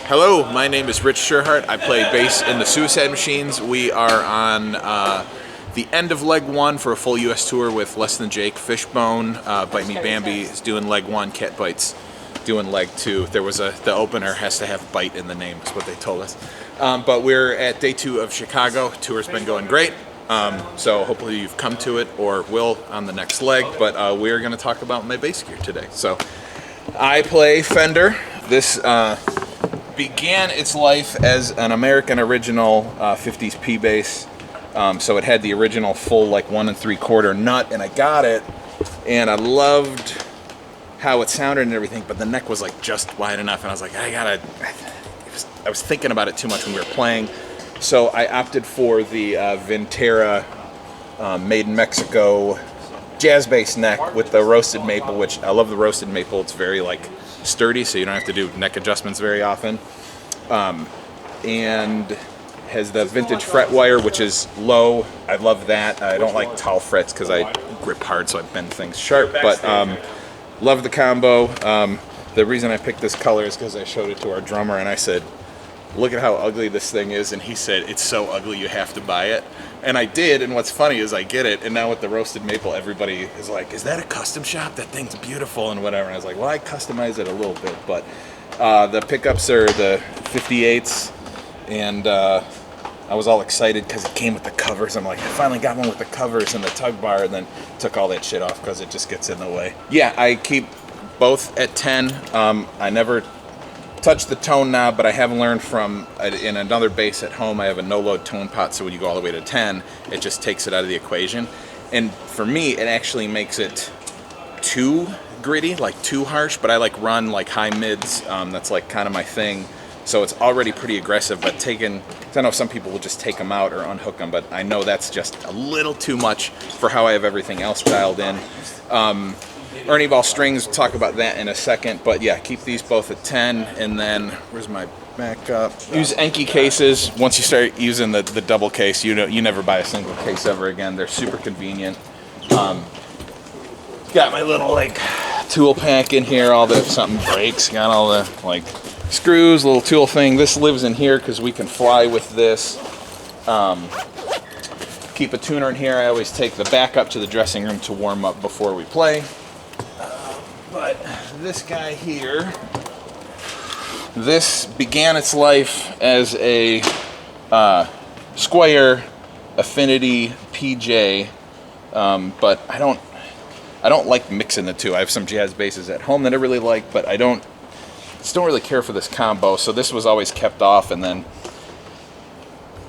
Hello, my name is Rich Tschirhart. I play bass in the Suicide Machines. We are on the end of leg one for a full U.S. tour with Less Than Jake, Fishbone, Me Bambi is doing leg one, Catbite's doing leg two. There was the opener has to have bite in the name, is what they told us. But we're at day 2 of Chicago. Tour's been going great. So hopefully you've come to it or will on the next leg. But we're going to talk about my bass gear today. So I play Fender. This began its life as an American original 50s P bass. So it had the original full like 1 3/4 nut, and I got it, and I loved how it sounded and everything, but the neck was like just wide enough, and I was like, I was thinking about it too much when we were playing, so I opted for the Vintera made in Mexico jazz bass neck with the roasted maple, which I love the roasted maple. It's very like sturdy, so you don't have to do neck adjustments very often, and has the vintage fret wire, which is low. I love that. I don't like tall frets because I grip hard, so I bend things sharp, but love the combo. The reason I picked this color is because I showed it to our drummer and I said, look at how ugly this thing is, and he said, it's so ugly you have to buy it. And I did, and what's funny is I get it, and now with the roasted maple, everybody is like, is that a custom shop? That thing's beautiful and whatever. And I was like, well, I customize it a little bit, but the pickups are the 58s, and I was all excited because it came with the covers. I'm like, I finally got one with the covers and the tug bar, and then took all that shit off because it just gets in the way. Yeah, I keep both at 10. I never touch the tone knob, but I have learned from in another bass at home. I have a no-load tone pot, so when you go all the way to 10, it just takes it out of the equation. And for me, it actually makes it too gritty, like too harsh. But I like run like high mids. That's like kind of my thing. So it's already pretty aggressive. But I know some people will just take them out or unhook them, but I know that's just a little too much for how I have everything else dialed in. Ernie Ball strings, we'll talk about that in a second, but yeah, keep these both at 10, and then, where's my backup? Use Enki cases. Once you start using the double case, you never buy a single case ever again. They're super convenient. Got my little like tool pack in here, all the, if something breaks, got all the like screws, little tool thing. This lives in here because we can fly with this. Keep a tuner in here. I always take the backup to the dressing room to warm up before we play. But this guy here, this began its life as a Squire Affinity PJ, but I don't like mixing the two. I have some jazz basses at home that I really like, but I just don't really care for this combo, so this was always kept off. And then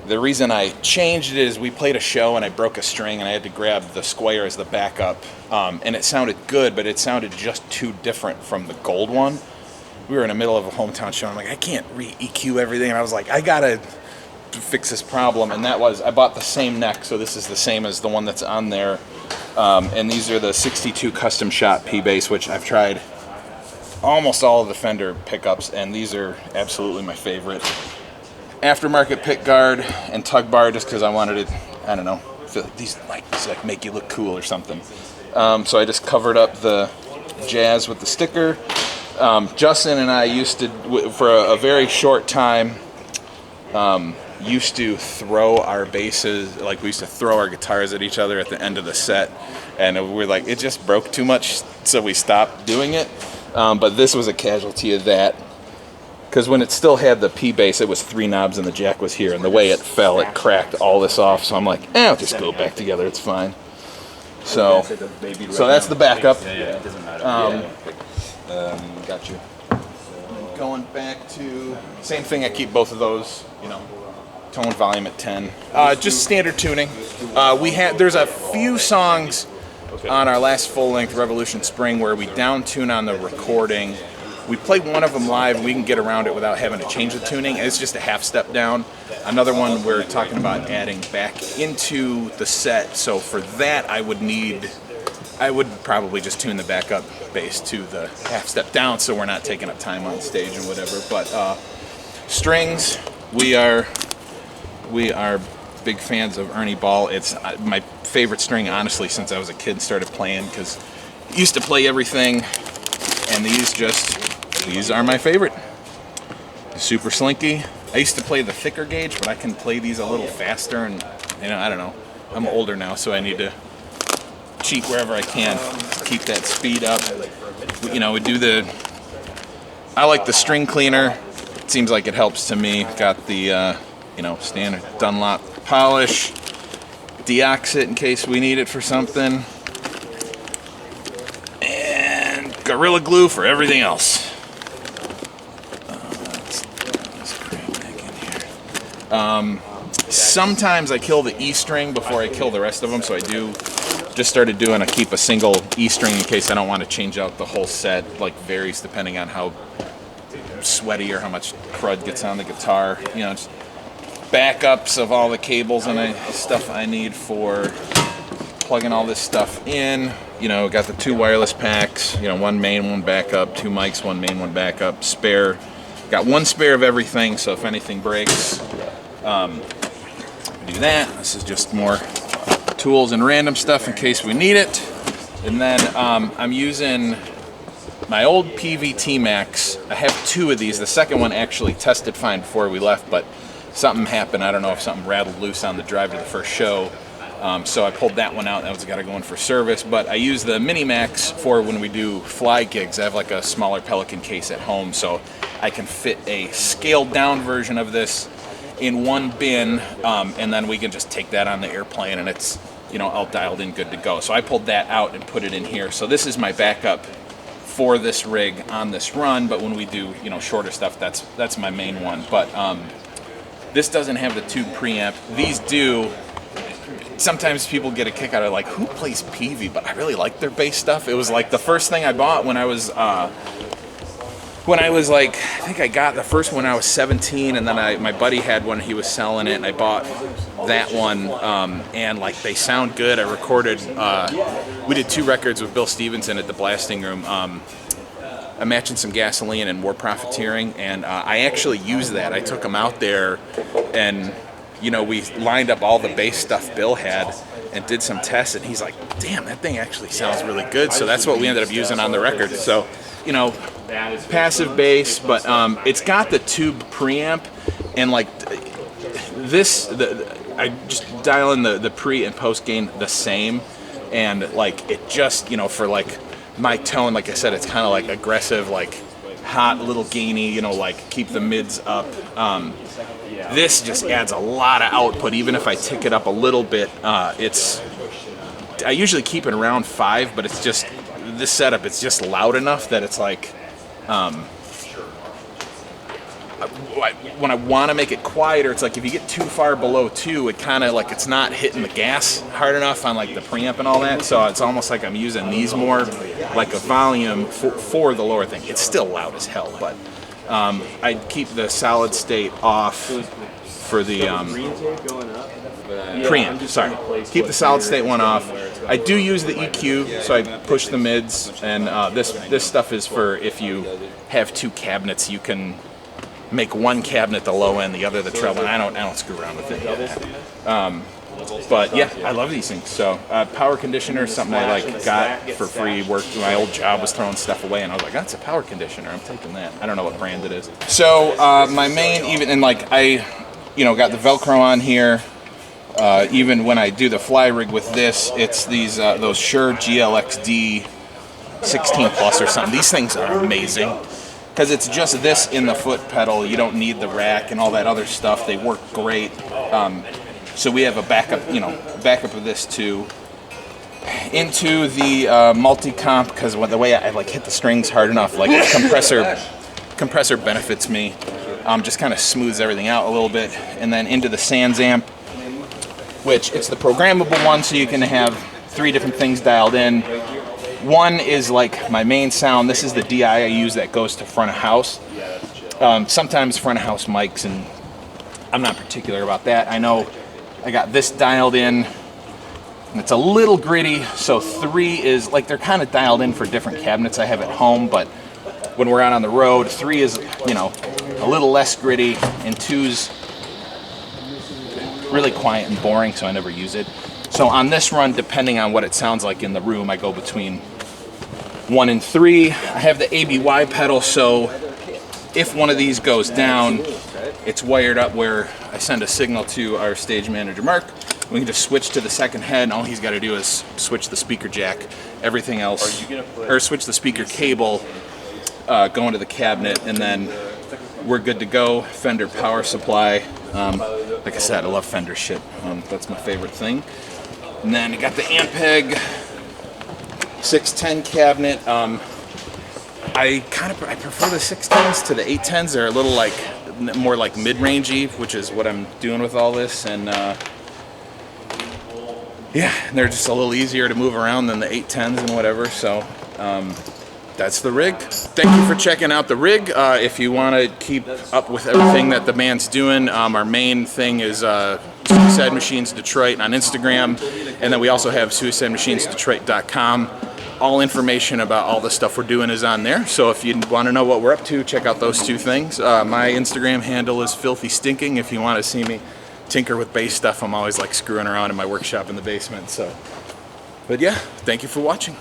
the reason I changed it is we played a show and I broke a string and I had to grab the Squire as the backup, and it sounded good, but it sounded just too different from the gold one. We were in the middle of a hometown show, and I'm like, I can't re-EQ everything, and I was like, I gotta fix this problem, and that was, I bought the same neck, so this is the same as the one that's on there, and these are the 62 custom shot P-Bass, which I've tried almost all of the Fender pickups, and these are absolutely my favorite. Aftermarket pick guard and tug bar, just because I wanted it, I don't know, feel like these like make you look cool or something. So I just covered up the jazz with the sticker. Justin and I used to, for a very short time, used to throw our basses, like we used to throw our guitars at each other at the end of the set, and we were like, it just broke too much, so we stopped doing it. But this was a casualty of that, because when it still had the P bass, it was 3 knobs and the jack was here, and the way it fell, it cracked all this off. So I'm like, I'll just go back together, it's fine. So that's the backup. It doesn't matter. Got you. Going back to same thing. I keep both of those, tone volume at 10. Just standard tuning. There's a few songs on our last full-length Revolution Spring where we down tune on the recording. We played one of them live, and we can get around it without having to change the tuning. It's just a half step down. Another one we're talking about adding back into the set. So for that, I would probably just tune the backup bass to the half step down, so we're not taking up time on stage and whatever. But strings, we are big fans of Ernie Ball. It's my favorite string, honestly, since I was a kid and started playing, because I used to play everything, and these are my favorite. super slinky. I used to play the thicker gauge, but I can play these a little faster, and I don't know. I'm older now, so I need to cheat wherever I can to keep that speed up. We do I like the string cleaner. It seems like it helps to me. Got the standard Dunlop polish, deoxit in case we need it for something, and Gorilla Glue for everything else. Let's cram back in here. Sometimes I kill the E string before I kill the rest of them, so I just started doing keep a single E string in case I don't want to change out the whole set. Like, varies depending on how sweaty or how much crud gets on the guitar. Just backups of all the cables and stuff I need for plugging all this stuff in. Got the 2 wireless packs, 1 main, 1 backup, 2 mics, 1 main, 1 backup, spare. Got 1 spare of everything, so if anything breaks, do that. This is just more tools and random stuff in case we need it. And then I'm using my old PVT Max. I have 2 of these. The second one actually tested fine before we left, but something happened. I don't know if something rattled loose on the drive to the first show. So I pulled that one out. That one's got to go in for service. But I use the Mini Max for when we do fly gigs. I have like a smaller Pelican case at home, so I can fit a scaled down version of this in 1 bin, and then we can just take that on the airplane, and it's all dialed in, good to go. So I pulled that out and put it in here. So this is my backup for this rig on this run, but when we do shorter stuff, that's my main one. But this doesn't have the tube preamp. These do. Sometimes people get a kick out of like, who plays Peavey? But I really like their bass stuff. It was like the first thing I bought when I was like, I think I got the first one when I was 17, and then my buddy had one, he was selling it, and I bought that one, and like they sound good. I recorded, we did 2 records with Bill Stevenson at the Blasting Room, Matching Some Gasoline and War Profiteering, and I actually used that. I took them out there, and we lined up all the bass stuff Bill had and did some tests, and he's like, damn, that thing actually sounds really good. So that's what we ended up using on the record. So passive bass, but it's got the tube preamp, and like I just dial in the pre and post gain the same, and like it just for like my tone, like I said, it's kind of like aggressive, like hot, little gainy, like keep the mids up. This just adds a lot of output, even if I tick it up a little bit. I usually keep it around 5, but it's just this setup, it's just loud enough that it's like when I want to make it quieter, it's like if you get too far below 2, it kind of like it's not hitting the gas hard enough on like the preamp and all that. So it's almost like I'm using these more like a volume for the lower thing. It's still loud as hell, but I'd keep the solid state off for the preamp. Sorry, keep the solid state one off. I do use the EQ, so I push the mids, and this stuff is for if you have 2 cabinets, you can make 1 cabinet the low end, the other the treble. And I don't screw around with it. But yeah, I love these things. So power conditioner is something I got for free. My old job was throwing stuff away, and I was like, that's a power conditioner. I'm taking that. I don't know what brand it is. So my main, I got the Velcro on here. Even when I do the fly rig with this, it's those Shure GLXD 16 Plus or something. These things are amazing because it's just this in the foot pedal. You don't need the rack and all that other stuff. They work great. So we have a backup of this too. Into the multi-comp, because the way I hit the strings hard enough, like compressor benefits me. Just kind of smooths everything out a little bit. And then into the Sans amp, which it's the programmable one, so you can have 3 different things dialed in. One is like my main sound. This is the DI I use that goes to front of house. Sometimes front of house mics, and I'm not particular about that. I know I got this dialed in, and it's a little gritty, so 3 is like they're kind of dialed in for different cabinets I have at home, but when we're out on the road, 3 is a little less gritty, and 2's really quiet and boring, so I never use it. So on this run, depending on what it sounds like in the room, I go between 1 and 3. I have the ABY pedal, so if one of these goes down, it's wired up where I send a signal to our stage manager, Mark. We can just switch to the second head, and all he's got to do is switch the speaker jack. Everything else, or switch the speaker cable going to the cabinet, and then we're good to go. Fender power supply. Like I said, I love Fender shit. That's my favorite thing. And then you got the Ampeg 610 cabinet. I prefer the 610s to the 810s. They're a little like more like mid-rangey, which is what I'm doing with all this, and yeah, they're just a little easier to move around than the 810s and whatever. So that's the rig. Thank you for checking out the rig. If you want to keep up with everything that the band's doing, our main thing is Suicide Machines Detroit on Instagram, and then we also have suicidemachinesdetroit.com. All information about all the stuff we're doing is on there. So if you want to know what we're up to, check out those two things. My Instagram handle is Filthy Stinking. If you want to see me tinker with bass stuff, I'm always like screwing around in my workshop in the basement. So, but yeah, thank you for watching.